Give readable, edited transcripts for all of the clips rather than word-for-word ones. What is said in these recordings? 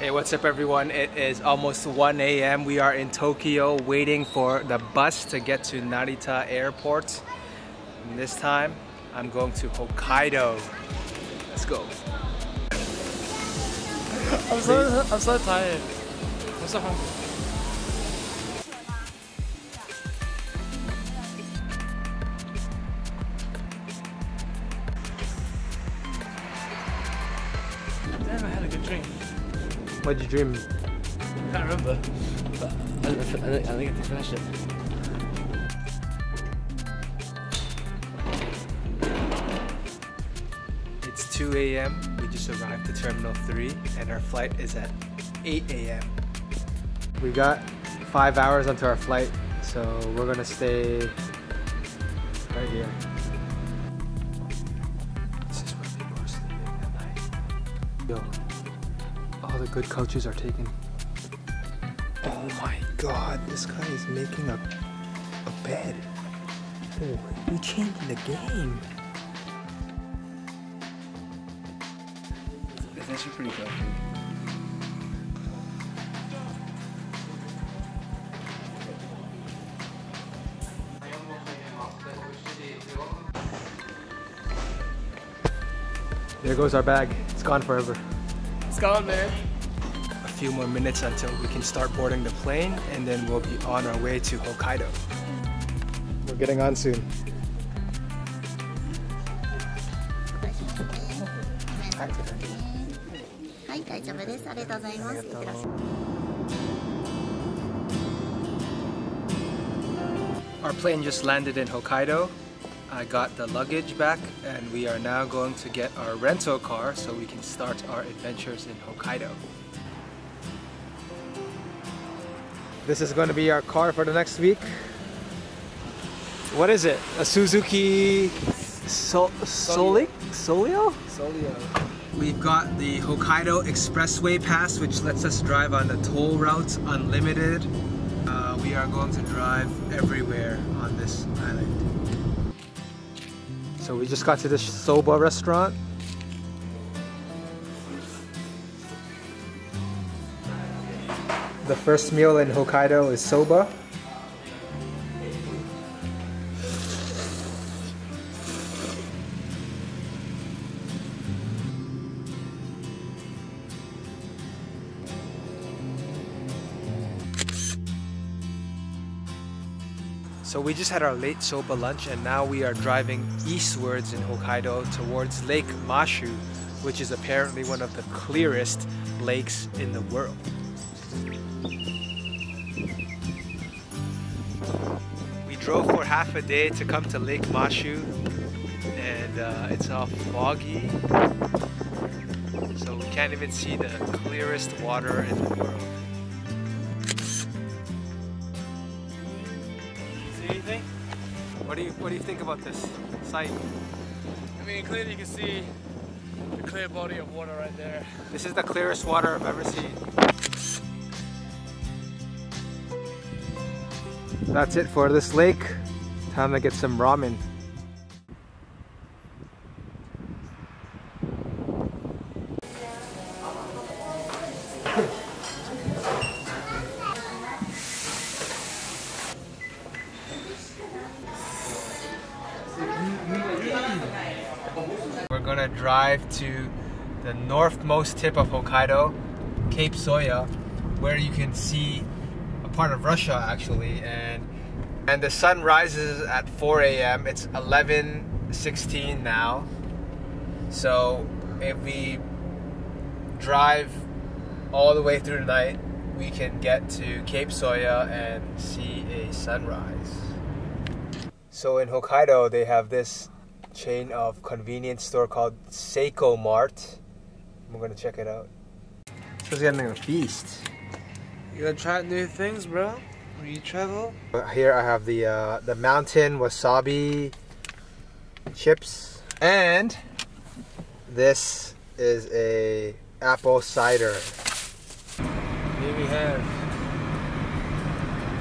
Hey, what's up everyone? It is almost 1 a.m. We are in Tokyo waiting for the bus to get to Narita Airport. And this time, I'm going to Hokkaido. Let's go. I'm so tired. I'm so hungry. Damn, I had a good dream. What'd you dream? I can't remember, but I think I have to finish it. It's 2 a.m. We just arrived to Terminal 3 and our flight is at 8 a.m. We got 5 hours onto our flight, so we're gonna stay right here. This is where people are sleeping at night. Yo, all the good coaches are taken. Oh my god, this guy is making a bed. Oh, you're changing the game. It's actually pretty good. There goes our bag. It's gone forever. It's gone, man. A few more minutes until we can start boarding the plane and then we'll be on our way to Hokkaido. We're getting on soon. Our plane just landed in Hokkaido. I got the luggage back and we are now going to get our rental car so we can start our adventures in Hokkaido. This is going to be our car for the next week. What is it? A Suzuki Solio? We've got the Hokkaido Expressway Pass, which lets us drive on the toll routes unlimited. We are going to drive everywhere on this island. So we just got to this soba restaurant. The first meal in Hokkaido is soba. So we just had our late soba lunch and now we are driving eastwards in Hokkaido towards Lake Mashu, which is apparently one of the clearest lakes in the world. We drove for half a day to come to Lake Mashu and it's all foggy, so we can't even see the clearest water in the world. Anything? What do you think about this site? I mean, clearly you can see the clear body of water right there. This is the clearest water I've ever seen. That's it for this lake. Time to get some ramen. We're gonna drive to the northmost tip of Hokkaido, Cape Soya, where you can see a part of Russia actually, and the sun rises at 4 a.m. It's 11:16 now. So if we drive all the way through the night, we can get to Cape Soya and see a sunrise. So in Hokkaido, they have this chain of convenience store called Seiko Mart. We're gonna check it out. It's getting a feast. You gotta try new things, bro, when you travel. Here I have the mountain wasabi chips, and this is a apple cider. Here we have.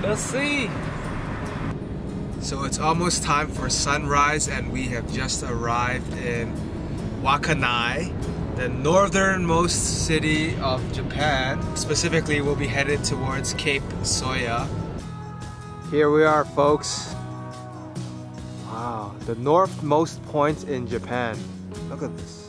Let's see. So it's almost time for sunrise and we have just arrived in Wakkanai. the northernmost city of Japan. Specifically, we'll be headed towards Cape Soya. Here we are, folks. Wow, the northmost point in Japan. Look at this.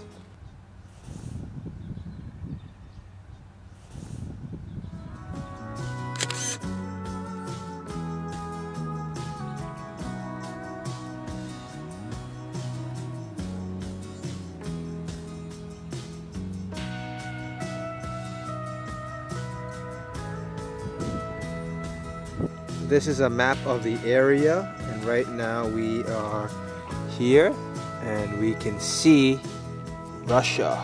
This is a map of the area, and right now we are here and we can see Russia.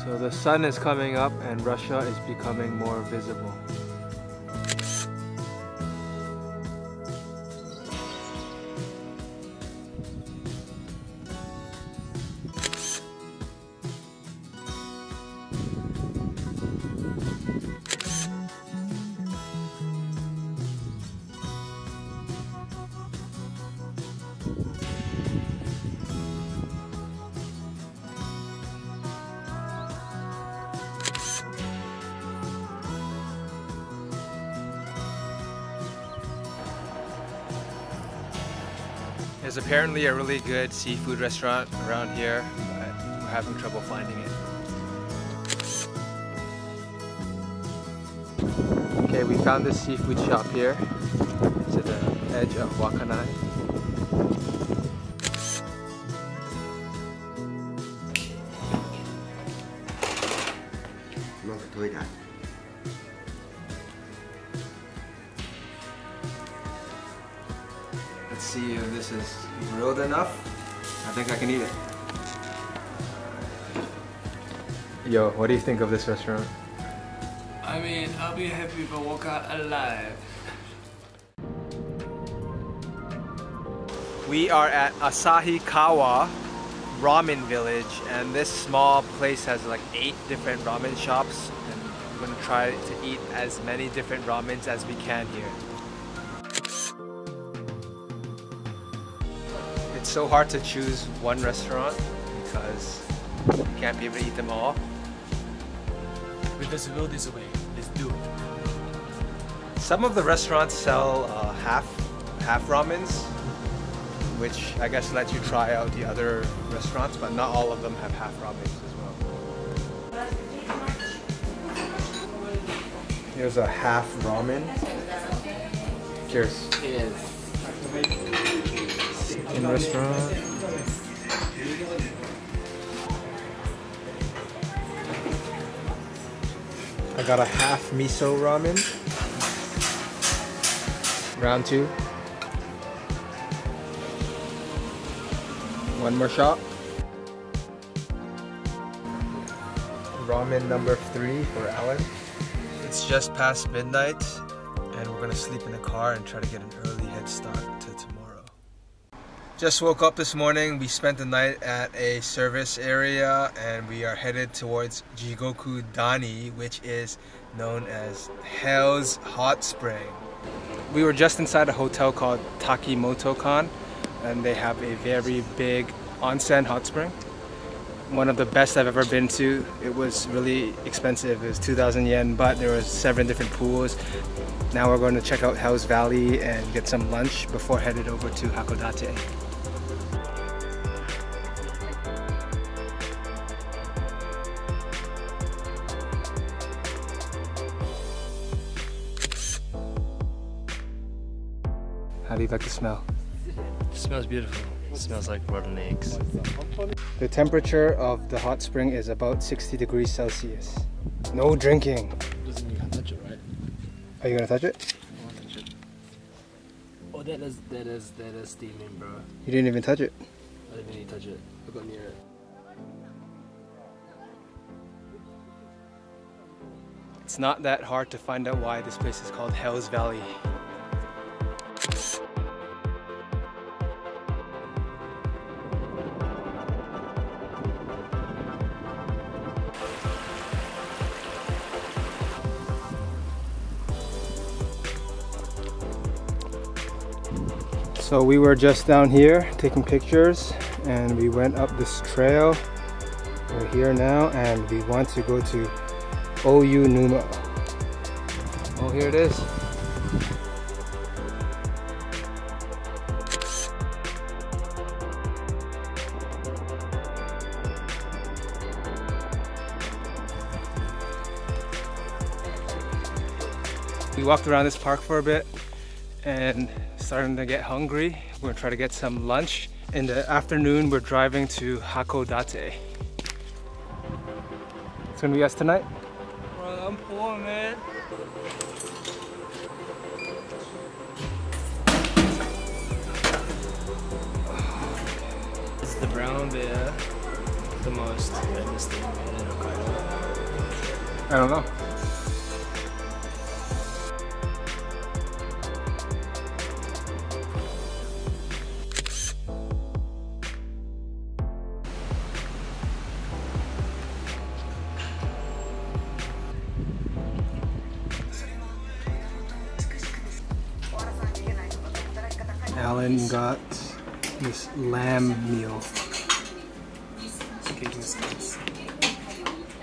So the sun is coming up and Russia is becoming more visible. There's apparently a really good seafood restaurant around here, but we're having trouble finding it. Okay, we found this seafood shop here. It's at the edge of Wakkanai. Let's see if this is grilled enough. I think I can eat it. Yo, what do you think of this restaurant? I mean, I'll be happy if I walk out alive. We are at Asahikawa Ramen Village, and this small place has like 8 different ramen shops, and we're gonna try to eat as many different ramens as we can here. It's so hard to choose one restaurant because you can't be able to eat them all. With this will this way, let's do it. Some of the restaurants sell half ramens, which I guess lets you try out the other restaurants, but not all of them have half ramens as well. Here's a half ramen. Cheers. Cheers. In restaurant. I got a half miso ramen. Round 2. One more shot. Ramen number 3 for Alan. It's just past midnight and we're gonna sleep in the car and try to get an early head start to tomorrow. Just woke up this morning. We spent the night at a service area and we are headed towards Jigoku Dani, which is known as Hell's Hot Spring. We were just inside a hotel called Takimoto-kan, and they have a very big onsen hot spring. One of the best I've ever been to. It was really expensive. It was 2,000 yen, but there were 7 different pools. Now we're going to check out Hell's Valley and get some lunch before headed over to Hakodate. How do you like the smell? It smells beautiful. It smells like rotten eggs. The temperature of the hot spring is about 60 degrees Celsius. No drinking. Doesn't mean you can touch it, right? Are you gonna touch it? I want to touch it. Oh, that is steaming, bro. You didn't even touch it. I didn't even touch it. I got near it. It's not that hard to find out why this place is called Hell's Valley. So we were just down here taking pictures and we went up this trail here now and we want to go to Au-Yeung. Oh, here it is. We walked around this park for a bit and starting to get hungry. We're gonna try to get some lunch. In the afternoon, we're driving to Hakodate. It's gonna be us tonight. Bro, I'm poor, man. Is the brown beer the most famous thing in Hokkaido? I don't know. Alan got this lamb meal.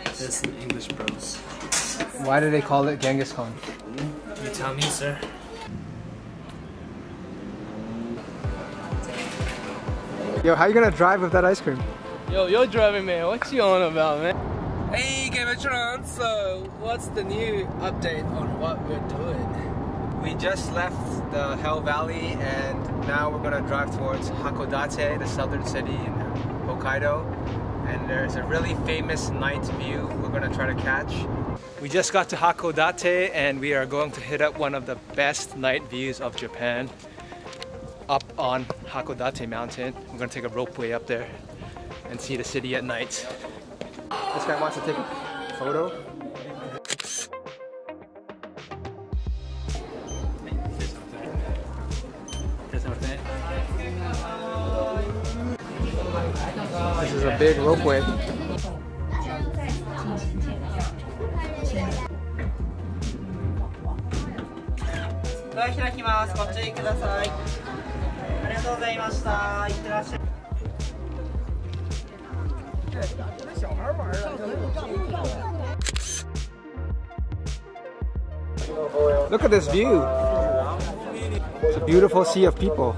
That's an English bros. Why do they call it Genghis Khan? You tell me, sir. Yo, how you gonna drive with that ice cream? Yo, you're driving, man. What you on about, man? Hey, Game of Thrones. So, what's the new update on what we're doing? We just left the Hell Valley and now we're gonna drive towards Hakodate, the southern city in Hokkaido. And there's a really famous night view we're gonna try to catch. We just got to Hakodate and we are going to hit up one of the best night views of Japan up on Hakodate mountain. We're gonna take a ropeway up there and see the city at night. This guy wants to take a photo. This is a big ropeway. Look at this view. It's a beautiful sea of people.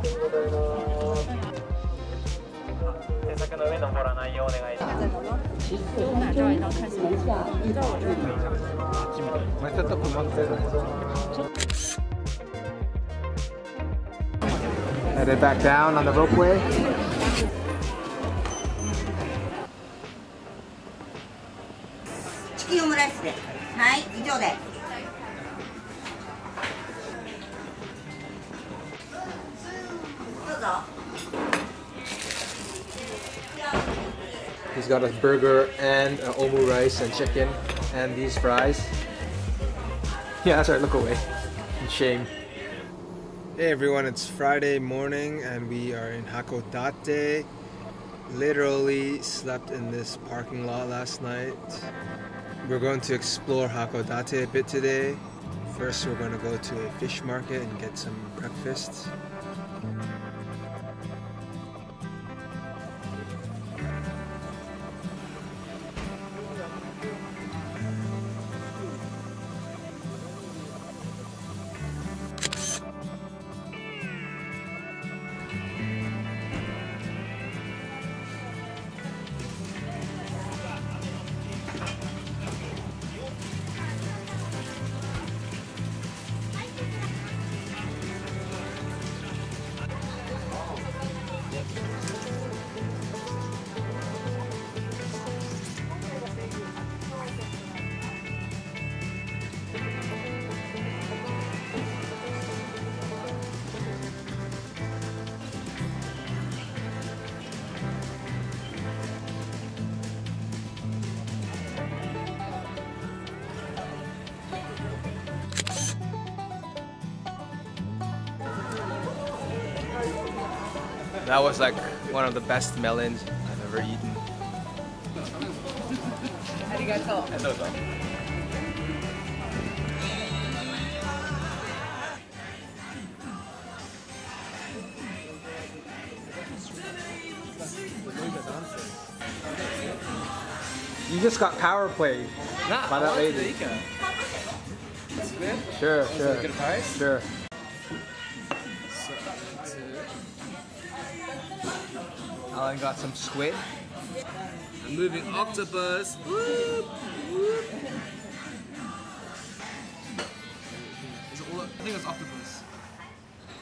Headed back down on the ropeway. He's got a burger and an omu rice and chicken and these fries. Yeah, that's right, look away. Shame. Hey everyone, it's Friday morning and we are in Hakodate. Literally slept in this parking lot last night. We're going to explore Hakodate a bit today. First we're going to go to a fish market and get some breakfast. That was like one of the best melons I've ever eaten. Arigato. just got power played by that lady. That's good. Sure, Is sure. it a good price? Sure. Alan got some squid. A moving octopus. Whoop, whoop. I think it's octopus.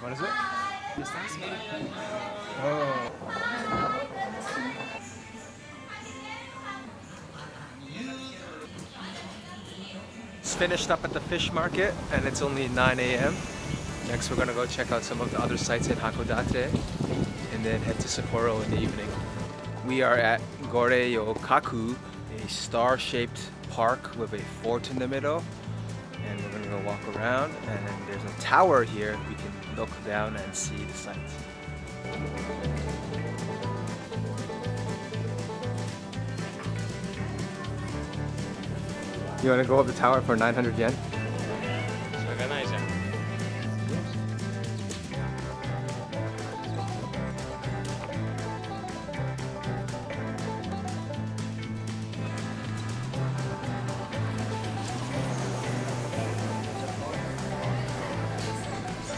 What is it? Pistachio. Oh. It's finished up at the fish market and it's only 9 a.m. Next we're gonna go check out some of the other sites in Hakodate and then head to Sapporo in the evening. We are at Gorei-yo-kaku, a star-shaped park with a fort in the middle. And we're gonna go walk around and there's a tower here. We can look down and see the sights. You wanna go up the tower for 900 yen?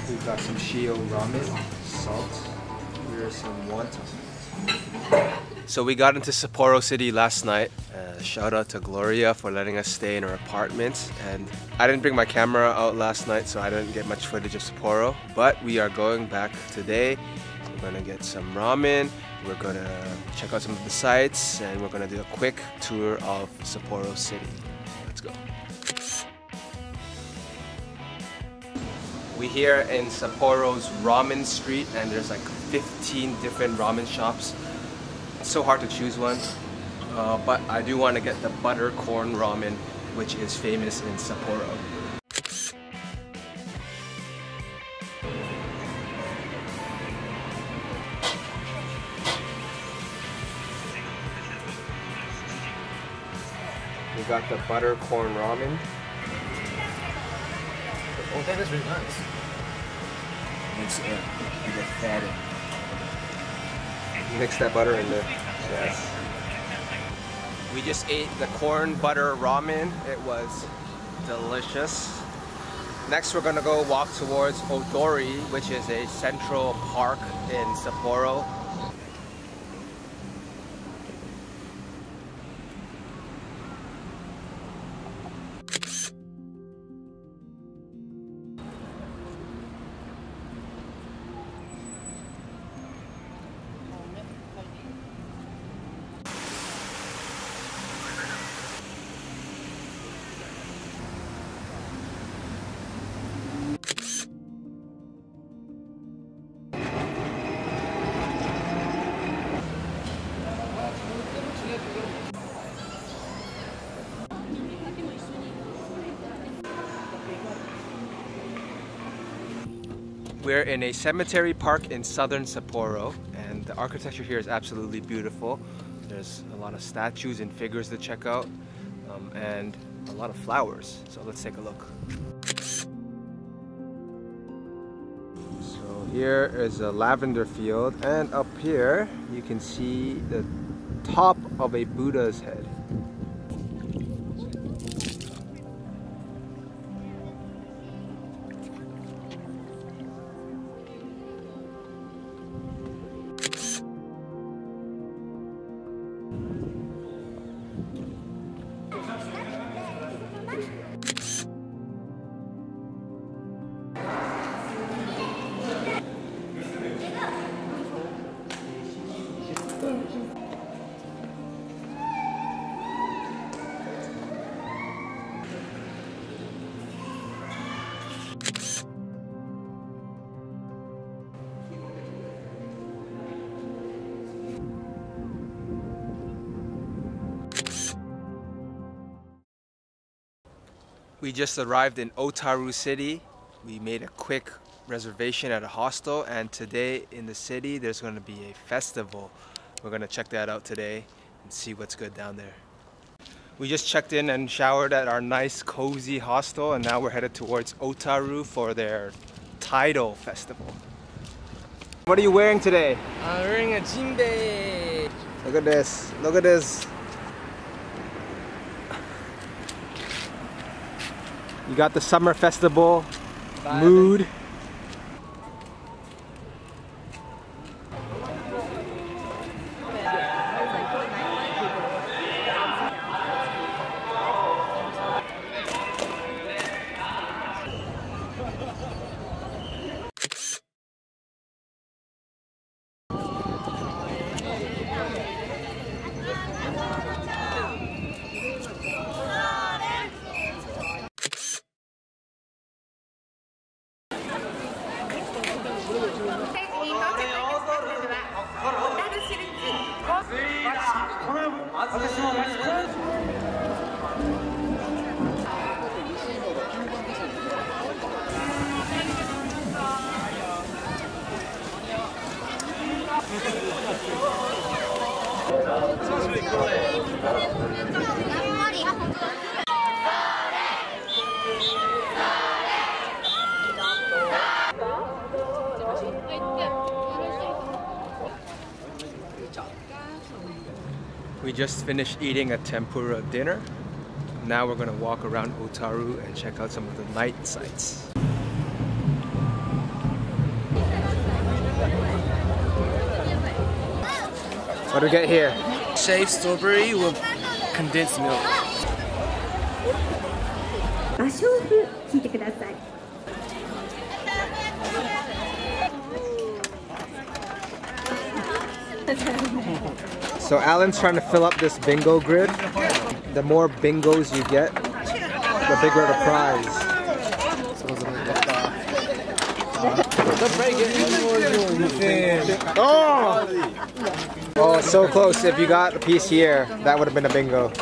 We've got some shio ramen, salt, here's some wonton. So we got into Sapporo City last night. Shout out to Gloria for letting us stay in her apartment. And I didn't bring my camera out last night, so I didn't get much footage of Sapporo. But we are going back today. We're gonna get some ramen. We're gonna check out some of the sites, and we're gonna do a quick tour of Sapporo City. Let's go. We're here in Sapporo's Ramen Street, and there's like 15 different ramen shops. It's so hard to choose one, but I do want to get the butter corn ramen, which is famous in Sapporo. We got the butter corn ramen. Oh, that is really nice. Mix it in. You get fatty. Mix that butter in there. Yes. We just ate the corn butter ramen. It was delicious. Next we're gonna go walk towards Odori, which is a central park in Sapporo. We're in a cemetery park in southern Sapporo, and the architecture here is absolutely beautiful. There's a lot of statues and figures to check out, and a lot of flowers. So let's take a look. So here is a lavender field, and up here you can see the top of a Buddha's head. We just arrived in Otaru City. We made a quick reservation at a hostel, and today in the city there's going to be a festival. We're going to check that out today and see what's good down there. We just checked in and showered at our nice cozy hostel, and now we're headed towards Otaru for their Tidal Festival. What are you wearing today? I'm wearing a jinbei. Look at this. Look at this. You got the summer festival mood. We just finished eating a tempura dinner. Now we're gonna walk around Otaru and check out some of the night sights. What do we get here? Shaved strawberry with condensed milk. So Alan's trying to fill up this bingo grid. The more bingos you get, the bigger the prize. Oh! Oh, so close. If you got a piece here, that would have been a bingo.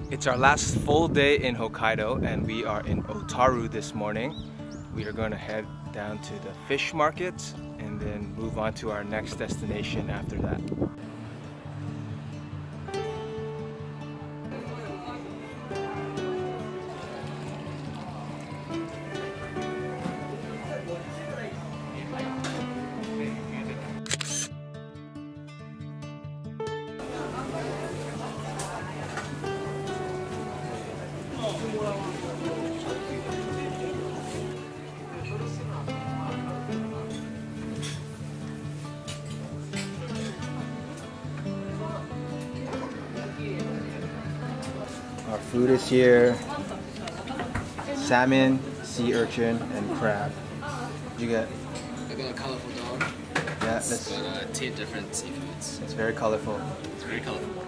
It's our last full day in Hokkaido and we are in Otaru this morning. We are going to head down to the fish market and then move on to our next destination after that. Our food is here. Salmon, sea urchin, and crab. What'd you get? I got a colorful dog. Yeah, It's got 10 different seafoods. it's very colorful. It's very colorful.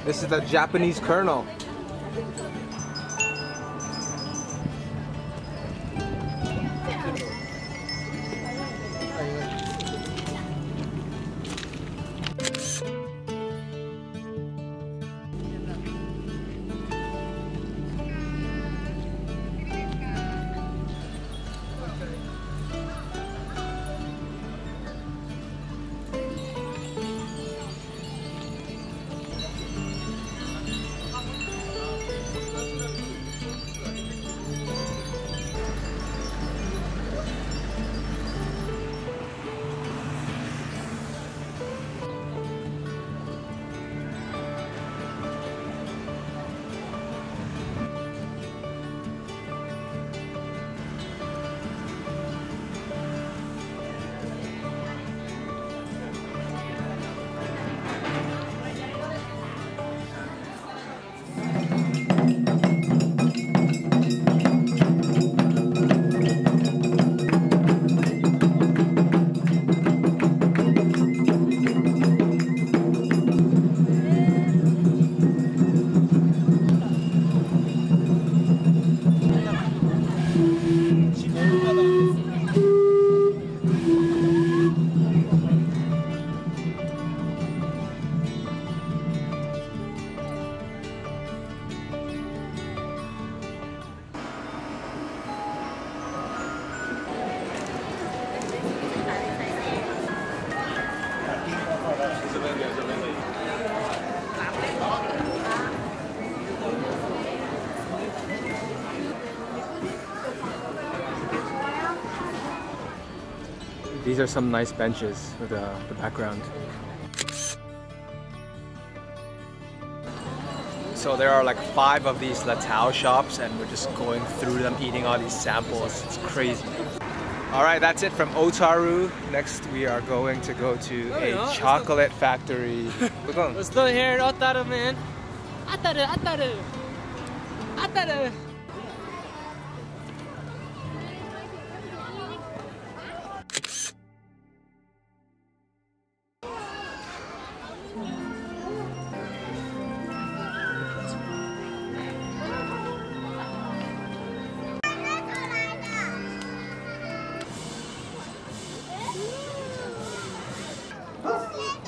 This is the Japanese kernel. These are some nice benches with the background. So there are like 5 of these Latao shops and we're just going through them, eating all these samples. It's crazy. Alright, that's it from Otaru. Next we are going to go to a chocolate factory. We're still here in Otaru, man. Otaru, Otaru, Otaru.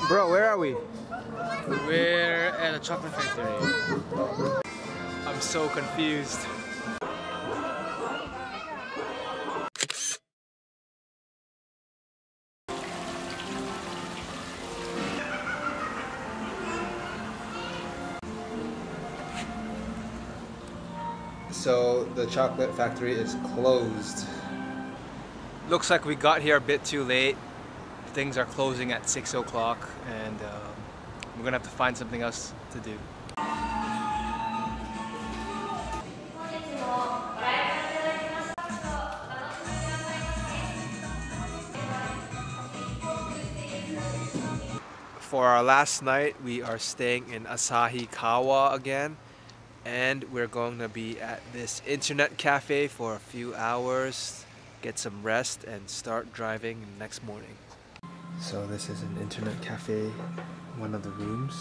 Bro, where are we? We're at a chocolate factory. I'm so confused. So the chocolate factory is closed. Looks like we got here a bit too late. Things are closing at 6 o'clock and we're gonna have to find something else to do. For our last night, we are staying in Asahikawa again, and we're going to be at this internet cafe for a few hours, get some rest, and start driving next morning. So this is an internet cafe, one of the rooms.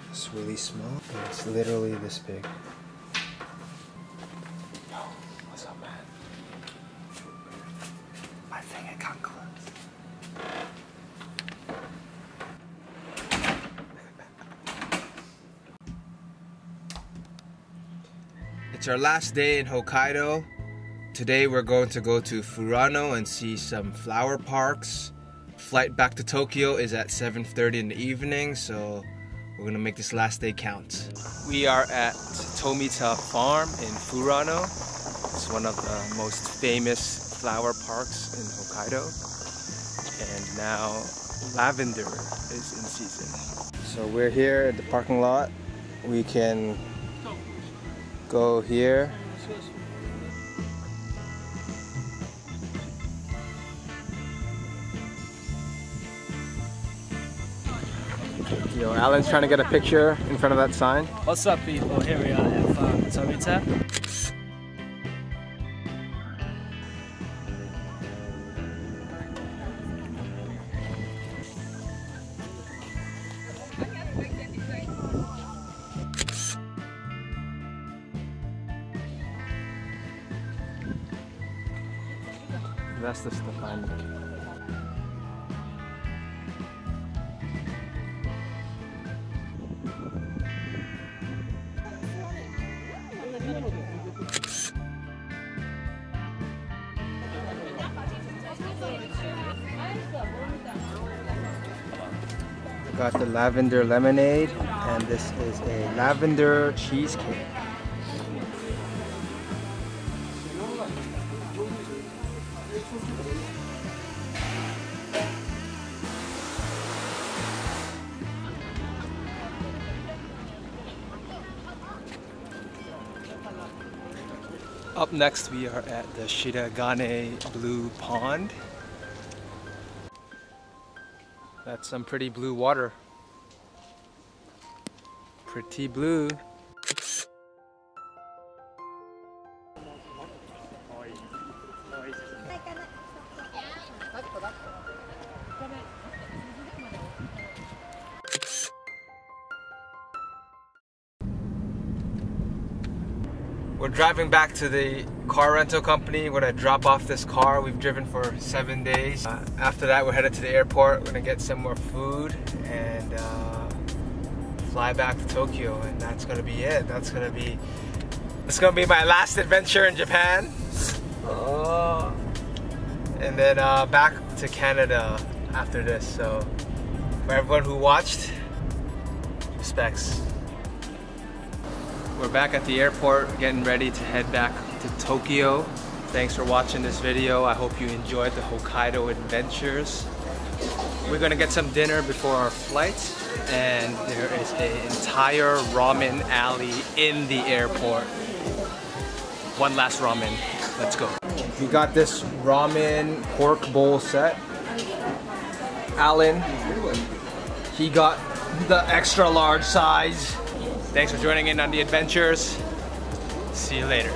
It's really small, and it's literally this big. Yo, what's up, man? My thing, it can't close. It's our last day in Hokkaido. Today we're going to go to Furano and see some flower parks. Flight back to Tokyo is at 7:30 in the evening, so we're gonna make this last day count. We are at Tomita Farm in Furano. It's one of the most famous flower parks in Hokkaido. And now lavender is in season. So we're here at the parking lot. We can go here. Yo, Alan's trying to get a picture in front of that sign. What's up, people? Here we are at Tomita. That's the Stefani. Got the lavender lemonade, and this is a lavender cheesecake. Up next, we are at the Shiragane Blue Pond. That's some pretty blue water. Pretty blue. We're driving back to the car rental company. We're gonna drop off this car. We've driven for 7 days. After that, we're headed to the airport. We're gonna get some more food and fly back to Tokyo, and that's gonna be it. It's gonna be my last adventure in Japan. And then back to Canada after this. So for everyone who watched, respects. We're back at the airport, getting ready to head back to Tokyo. Thanks for watching this video. I hope you enjoyed the Hokkaido adventures. We're gonna get some dinner before our flight, and there is an entire ramen alley in the airport. One last ramen. Let's go. We got this ramen pork bowl set. Alan, he got the extra large size. Thanks for joining in on the adventures. See you later.